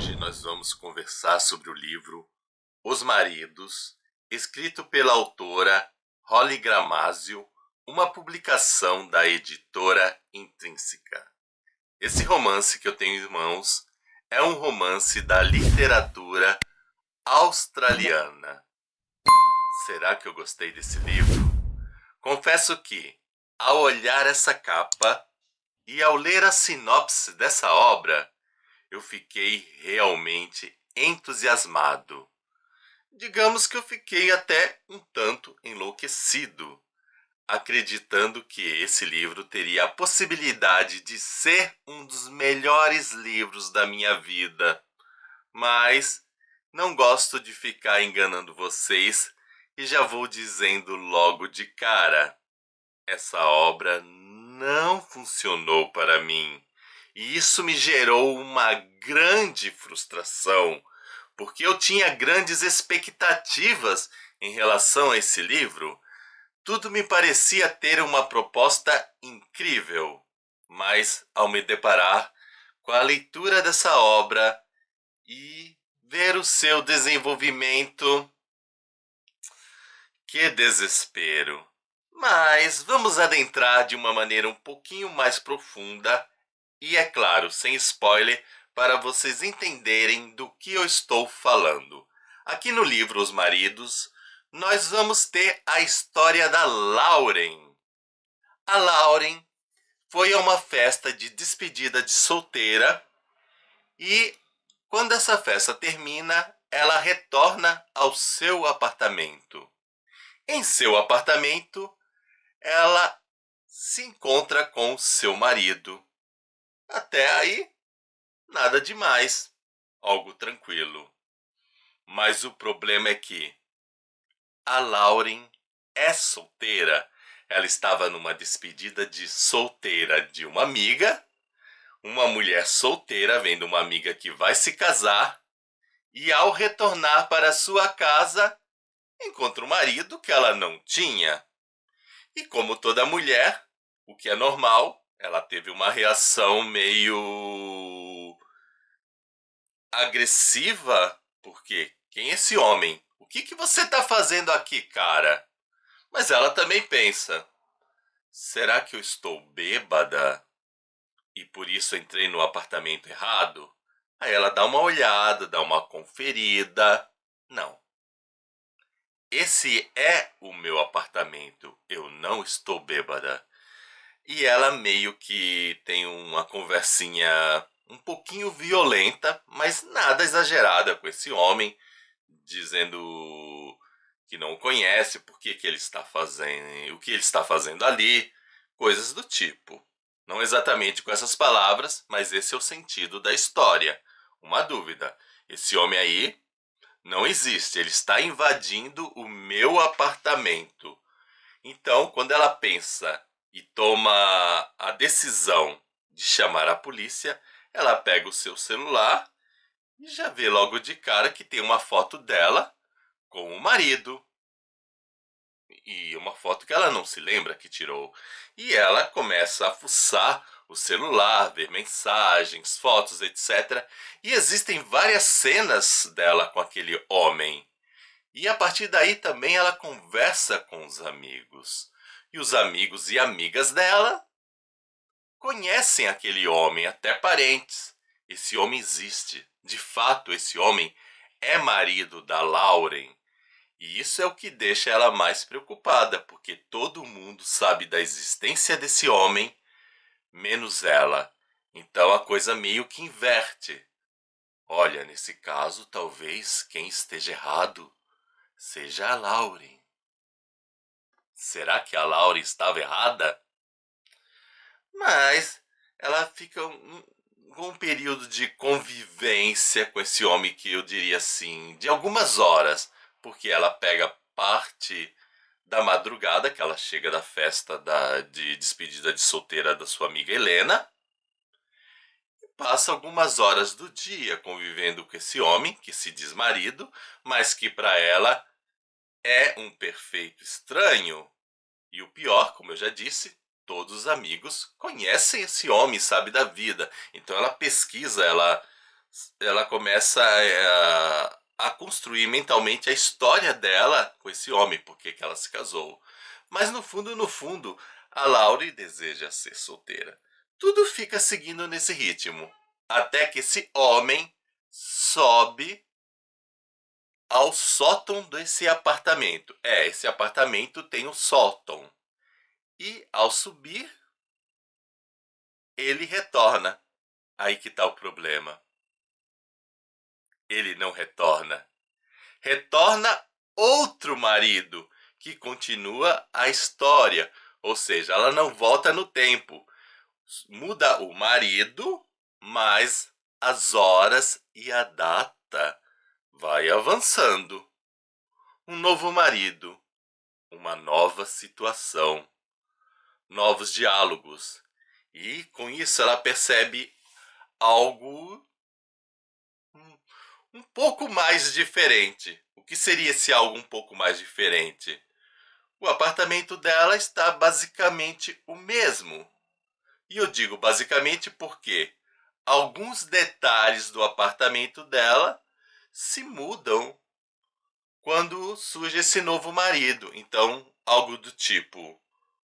Hoje nós vamos conversar sobre o livro Os Maridos, escrito pela autora Holly Gramazio, uma publicação da editora Intrínseca. Esse romance que eu tenho em mãos é um romance da literatura australiana. Será que eu gostei desse livro? Confesso que, ao olhar essa capa e ao ler a sinopse dessa obra, eu fiquei realmente entusiasmado. Digamos que eu fiquei até um tanto enlouquecido, acreditando que esse livro teria a possibilidade de ser um dos melhores livros da minha vida. Mas não gosto de ficar enganando vocês e já vou dizendo logo de cara: essa obra não funcionou para mim. E isso me gerou uma grande frustração, porque eu tinha grandes expectativas em relação a esse livro. Tudo me parecia ter uma proposta incrível, mas ao me deparar com a leitura dessa obra e ver o seu desenvolvimento, que desespero! Mas vamos adentrar de uma maneira um pouquinho mais profunda e, é claro, sem spoiler, para vocês entenderem do que eu estou falando. Aqui no livro Os Maridos, nós vamos ter a história da Lauren. A Lauren foi a uma festa de despedida de solteira e, quando essa festa termina, ela retorna ao seu apartamento. Em seu apartamento, ela se encontra com seu marido. Até aí, nada demais, algo tranquilo. Mas o problema é que a Lauren é solteira. Ela estava numa despedida de solteira de uma mulher solteira vendo uma amiga que vai se casar, e ao retornar para sua casa, encontra um marido que ela não tinha. E como toda mulher, o que é normal, ela teve uma reação meio agressiva, porque quem é esse homem? O que você está fazendo aqui, cara? Mas ela também pensa, será que eu estou bêbada e por isso entrei no apartamento errado? Aí ela dá uma olhada, dá uma conferida. Não. Esse é o meu apartamento, eu não estou bêbada. E ela meio que tem uma conversinha um pouquinho violenta, mas nada exagerada com esse homem, dizendo que não o conhece, por que ele está fazendo, o que ele está fazendo ali, coisas do tipo. Não exatamente com essas palavras, mas esse é o sentido da história. Uma dúvida, esse homem aí não existe, ele está invadindo o meu apartamento. Então, quando ela pensa e toma a decisão de chamar a polícia, ela pega o seu celular e já vê logo de cara que tem uma foto dela com o marido. E uma foto que ela não se lembra que tirou. E ela começa a fuçar o celular, ver mensagens, fotos, etc. E existem várias cenas dela com aquele homem. E a partir daí também ela conversa com os amigos. E os amigos e amigas dela conhecem aquele homem, até parentes. Esse homem existe. De fato, esse homem é marido da Lauren. E isso é o que deixa ela mais preocupada, porque todo mundo sabe da existência desse homem, menos ela. Então a coisa meio que inverte. Olha, nesse caso, talvez quem esteja errado seja a Lauren. Será que a Lauren estava errada? Mas ela fica com um período de convivência com esse homem que eu diria assim, de algumas horas, porque ela pega parte da madrugada que ela chega da festa de despedida de solteira da sua amiga Helena, e passa algumas horas do dia convivendo com esse homem que se diz marido, mas que para ela é um perfeito estranho. E o pior, como eu já disse, todos os amigos conhecem esse homem, sabe da vida. Então ela pesquisa, ela ela começa a construir mentalmente a história dela com esse homem, porque que ela se casou. Mas no fundo, a Laurie deseja ser solteira. Tudo fica seguindo nesse ritmo, até que esse homem sobe ao sótão desse apartamento. Esse apartamento tem um sótão. E ao subir, ele retorna. Aí que tá o problema. Ele não retorna. Retorna outro marido que continua a história. Ou seja, ela não volta no tempo. Muda o marido, mas as horas e a data vai avançando. Um novo marido, uma nova situação, novos diálogos. E com isso ela percebe algo um pouco mais diferente. O que seria esse algo um pouco mais diferente? O apartamento dela está basicamente o mesmo. E eu digo basicamente porque alguns detalhes do apartamento dela se mudam quando surge esse novo marido. Então, algo do tipo: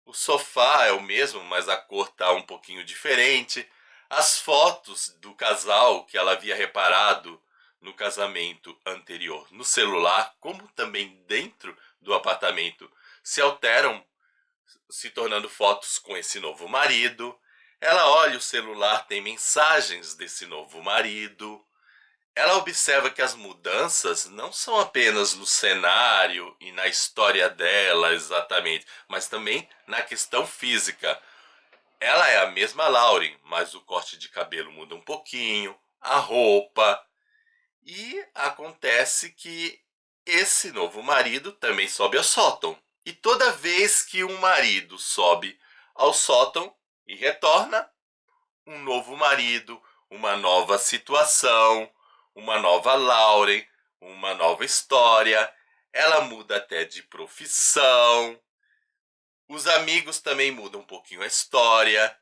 o sofá é o mesmo, mas a cor está um pouquinho diferente. As fotos do casal que ela havia reparado no casamento anterior no celular, como também dentro do apartamento, se alteram, se tornando fotos com esse novo marido. Ela olha o celular, tem mensagens desse novo marido. Ela observa que as mudanças não são apenas no cenário e na história dela exatamente, mas também na questão física. Ela é a mesma Lauren, mas o corte de cabelo muda um pouquinho, a roupa. E acontece que esse novo marido também sobe ao sótão. E toda vez que um marido sobe ao sótão e retorna, um novo marido, uma nova situação, uma nova Lauren, uma nova história. Ela muda até de profissão. Os amigos também mudam um pouquinho a história.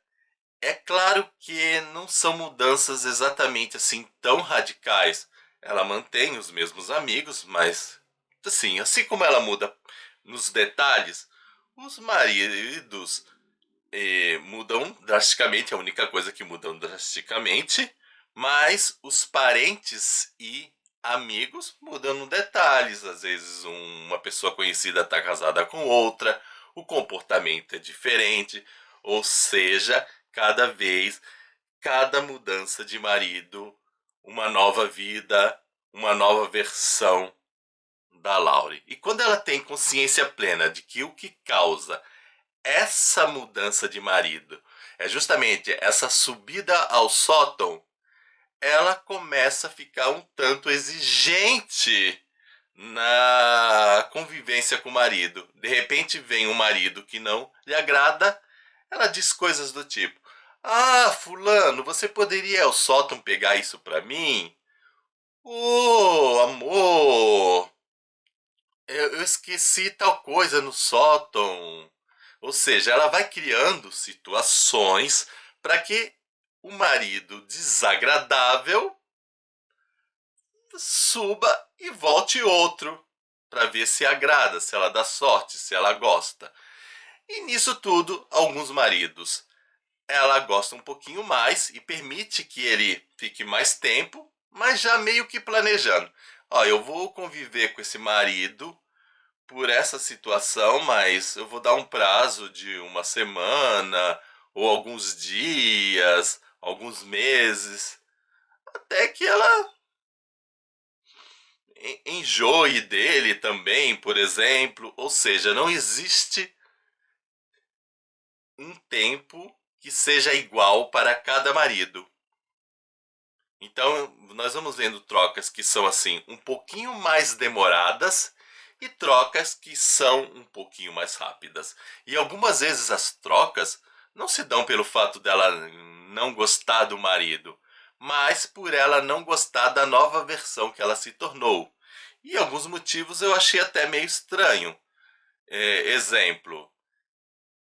É claro que não são mudanças exatamente assim tão radicais. Ela mantém os mesmos amigos, mas assim como ela muda nos detalhes, os maridos mudam drasticamente, é a única coisa que mudam drasticamente, mas os parentes e amigos mudam no detalhes. Às vezes uma pessoa conhecida está casada com outra, o comportamento é diferente, ou seja, cada mudança de marido, uma nova vida, uma nova versão da Laurie. E quando ela tem consciência plena de que o que causa essa mudança de marido é justamente essa subida ao sótão, ela começa a ficar um tanto exigente na convivência com o marido. De repente vem um marido que não lhe agrada, ela diz coisas do tipo: "Ah, fulano, você poderia ir ao sótão pegar isso pra mim? Ô, amor, eu esqueci tal coisa no sótão." Ou seja, ela vai criando situações para que o marido desagradável suba e volte outro, para ver se agrada, se ela dá sorte, se ela gosta. E nisso tudo, alguns maridos, ela gosta um pouquinho mais e permite que ele fique mais tempo, mas já meio que planejando: ó, eu vou conviver com esse marido por essa situação, mas eu vou dar um prazo de uma semana ou alguns dias, alguns meses, até que ela enjoe dele também, por exemplo. Ou seja, não existe um tempo que seja igual para cada marido. Então, nós vamos vendo trocas que são assim um pouquinho mais demoradas e trocas que são um pouquinho mais rápidas. E algumas vezes as trocas não se dão pelo fato dela não gostar do marido, mas por ela não gostar da nova versão que ela se tornou. E alguns motivos eu achei até meio estranho. Exemplo: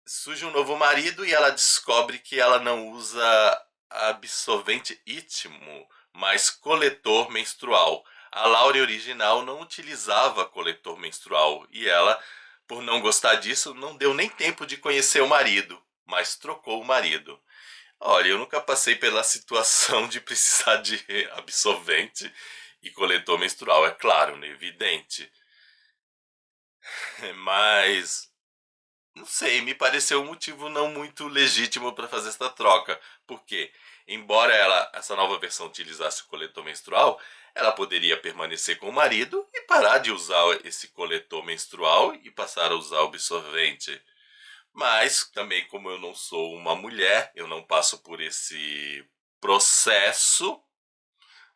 surge um novo marido e ela descobre que ela não usa absorvente ítimo mas coletor menstrual. A Lauren original não utilizava coletor menstrual e ela, por não gostar disso, não deu nem tempo de conhecer o marido, mas trocou o marido. Olha, eu nunca passei pela situação de precisar de absorvente e coletor menstrual, é claro, né, evidente. Mas não sei, me pareceu um motivo não muito legítimo para fazer essa troca, porque embora essa nova versão utilizasse o coletor menstrual, ela poderia permanecer com o marido e parar de usar esse coletor menstrual e passar a usar o absorvente. Mas também como eu não sou uma mulher, eu não passo por esse processo,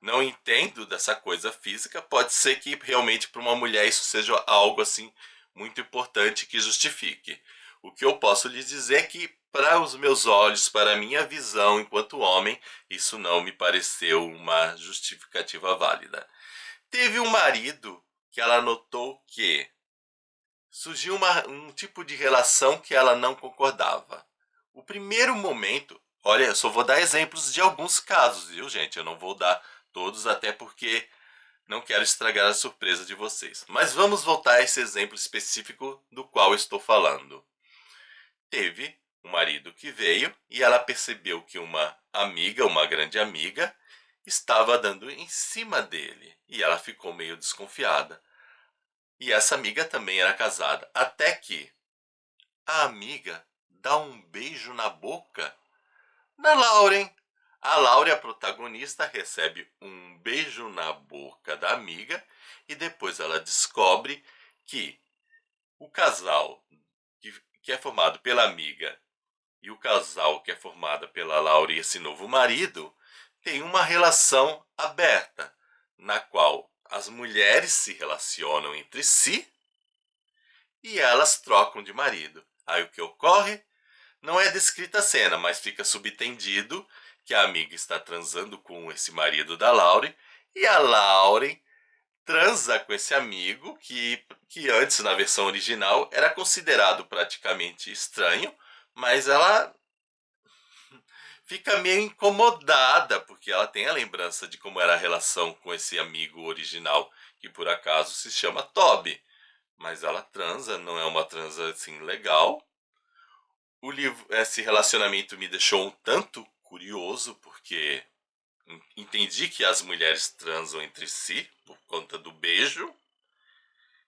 não entendo dessa coisa física, pode ser que realmente para uma mulher isso seja algo assim muito importante que justifique. O que eu posso lhes dizer é que para os meus olhos, para a minha visão enquanto homem, isso não me pareceu uma justificativa válida. Teve um marido que ela notou que surgiu um tipo de relação que ela não concordava. O primeiro momento, olha, eu só vou dar exemplos de alguns casos, viu, gente? Eu não vou dar todos, até porque não quero estragar a surpresa de vocês. Mas vamos voltar a esse exemplo específico do qual estou falando. Teve um marido que veio e ela percebeu que uma amiga, uma grande amiga, estava dando em cima dele. E ela ficou meio desconfiada. E essa amiga também era casada. Até que a amiga dá um beijo na boca da Lauren. A Lauren, a protagonista, recebe um beijo na boca da amiga e depois ela descobre que o casal que é formado pela amiga e o casal que é formado pela Lauren e esse novo marido tem uma relação aberta, na qual as mulheres se relacionam entre si e elas trocam de marido. Aí o que ocorre? Não é descrita a cena, mas fica subtendido que a amiga está transando com esse marido da Lauren e a Lauren transa com esse amigo que antes, na versão original, era considerado praticamente estranho, mas ela fica meio incomodada porque ela tem a lembrança de como era a relação com esse amigo original, que por acaso se chama Toby. Mas ela transa, não é uma transa assim legal. Esse relacionamento me deixou um tanto curioso, porque entendi que as mulheres transam entre si por conta do beijo.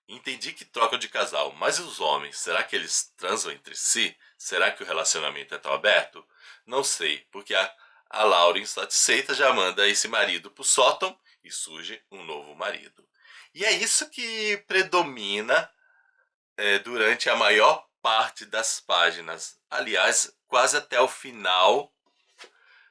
Entendi que trocam de casal, mas os homens, será que eles transam entre si? Será que o relacionamento é tão aberto? Não sei, porque a Laura, insatisfeita, já manda esse marido pro sótão e surge um novo marido. E é isso que predomina durante a maior parte das páginas. Aliás, quase até o final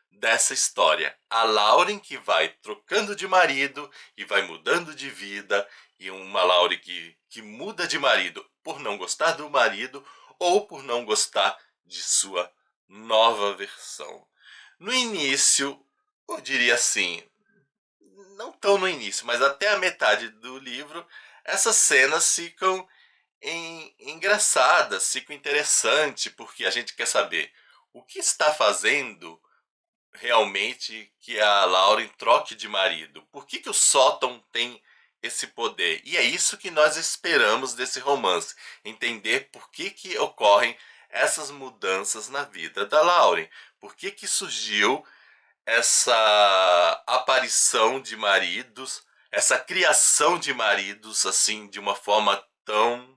dessa história. A Lauren que vai trocando de marido e vai mudando de vida, e uma Lauren que muda de marido por não gostar do marido ou por não gostar de sua nova versão. No início, eu diria assim, não tão no início, mas até a metade do livro, essas cenas ficam engraçadas, ficam interessantes, porque a gente quer saber o que está fazendo realmente que a Lauren troque de marido? Por que o Sóton tem esse poder? E é isso que nós esperamos desse romance. Entender por que ocorrem essas mudanças na vida da Lauren. Por que surgiu essa aparição de maridos, essa criação de maridos assim de uma forma tão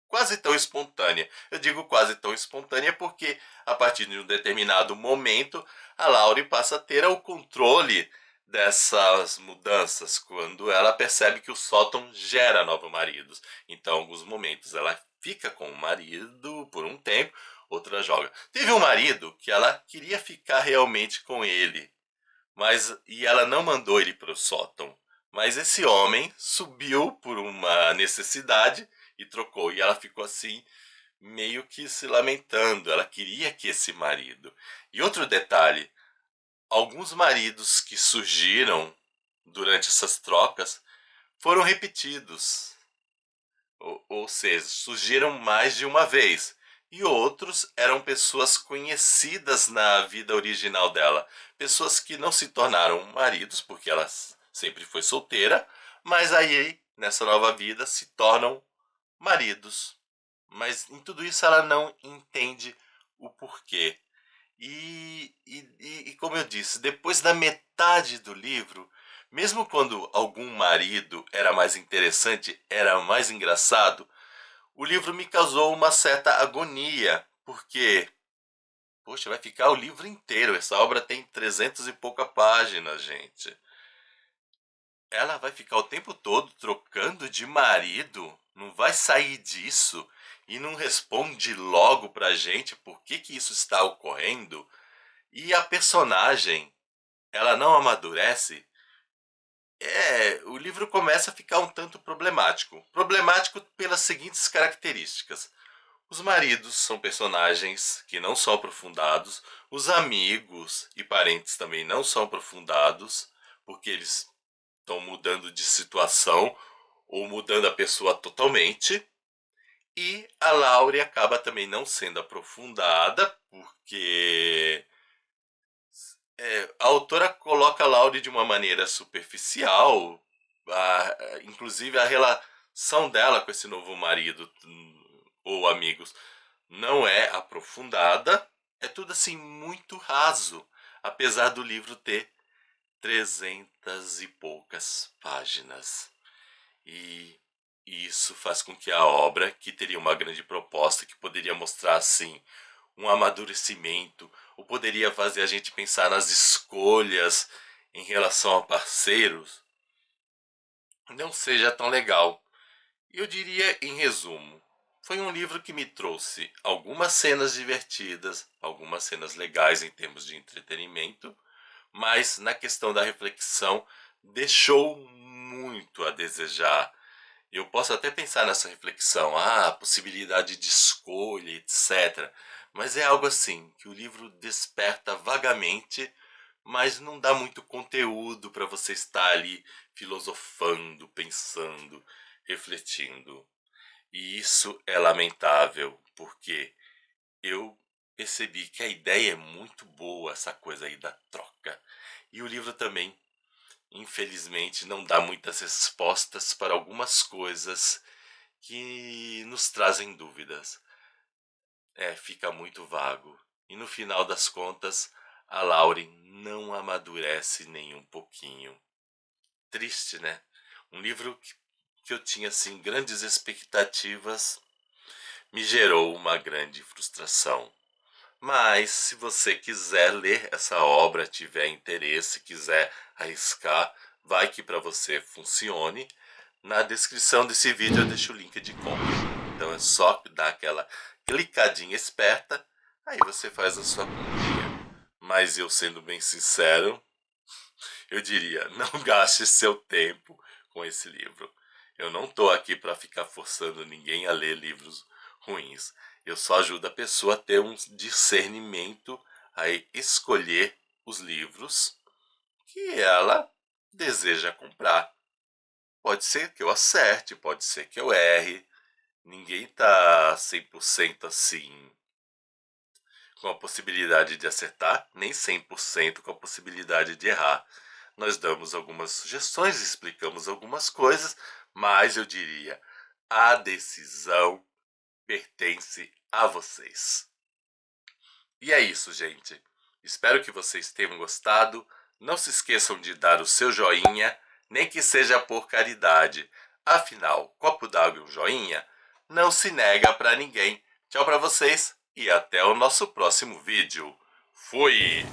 quase tão espontânea. Eu digo quase tão espontânea porque a partir de um determinado momento a Laurie passa a ter o controle dessas mudanças quando ela percebe que o Sóton gera novos maridos. Então, em alguns momentos ela fica com o marido por um tempo, outra joga. Teve um marido que ela queria ficar realmente com ele, e ela não mandou ele para o sótão. Mas esse homem subiu por uma necessidade e trocou. E ela ficou assim, meio que se lamentando. Ela queria que esse marido. E outro detalhe: alguns maridos que surgiram durante essas trocas foram repetidos. Ou seja, surgiram mais de uma vez. e outros eram pessoas conhecidas na vida original dela. Pessoas que não se tornaram maridos, porque ela sempre foi solteira, mas aí, nessa nova vida, se tornam maridos. Mas em tudo isso ela não entende o porquê. E como eu disse, depois da metade do livro, mesmo quando algum marido era mais interessante, era mais engraçado, o livro me causou uma certa agonia, porque, poxa, vai ficar o livro inteiro. Essa obra tem 300 e pouca páginas, gente. Ela vai ficar o tempo todo trocando de marido? Não vai sair disso? E não responde logo pra gente por que que isso está ocorrendo? E a personagem, ela não amadurece? O livro começa a ficar um tanto problemático. Problemático pelas seguintes características. Os maridos são personagens que não são aprofundados, os amigos e parentes também não são aprofundados, porque eles estão mudando de situação ou mudando a pessoa totalmente. E a Laurie acaba também não sendo aprofundada, porque a autora coloca a Laurie de uma maneira superficial, inclusive a relação dela com esse novo marido ou amigos não é aprofundada, é tudo assim muito raso, apesar do livro ter 300 e poucas páginas. E isso faz com que a obra, que teria uma grande proposta, que poderia mostrar assim um amadurecimento, ou poderia fazer a gente pensar nas escolhas em relação a parceiros, não seja tão legal. Eu diria, em resumo, foi um livro que me trouxe algumas cenas divertidas, algumas cenas legais em termos de entretenimento, mas na questão da reflexão deixou muito a desejar. Eu posso até pensar nessa reflexão, a possibilidade de escolha, etc. Mas é algo assim que o livro desperta vagamente, mas não dá muito conteúdo para você estar ali filosofando, pensando, refletindo. E isso é lamentável, porque eu percebi que a ideia é muito boa, essa coisa aí da troca. E o livro também, infelizmente, não dá muitas respostas para algumas coisas que nos trazem dúvidas. Fica muito vago. E no final das contas, a Lauren não amadurece nem um pouquinho. Triste, né? Um livro que eu tinha assim grandes expectativas me gerou uma grande frustração. Mas se você quiser ler essa obra, tiver interesse, quiser arriscar, vai que para você funcione. Na descrição desse vídeo eu deixo o link de compra. Então é só dar aquela clicadinha esperta, aí você faz a sua comprinha. Mas eu, sendo bem sincero, eu diria, não gaste seu tempo com esse livro. Eu não estou aqui para ficar forçando ninguém a ler livros ruins. Eu só ajudo a pessoa a ter um discernimento, a escolher os livros que ela deseja comprar. Pode ser que eu acerte, pode ser que eu erre. Ninguém tá 100% assim com a possibilidade de acertar, nem 100% com a possibilidade de errar. Nós damos algumas sugestões, explicamos algumas coisas, mas eu diria, a decisão pertence a vocês. E é isso, gente. Espero que vocês tenham gostado. Não se esqueçam de dar o seu joinha, nem que seja por caridade. Afinal, copo d'água e um joinha não se nega para ninguém. Tchau para vocês e até o nosso próximo vídeo. Fui!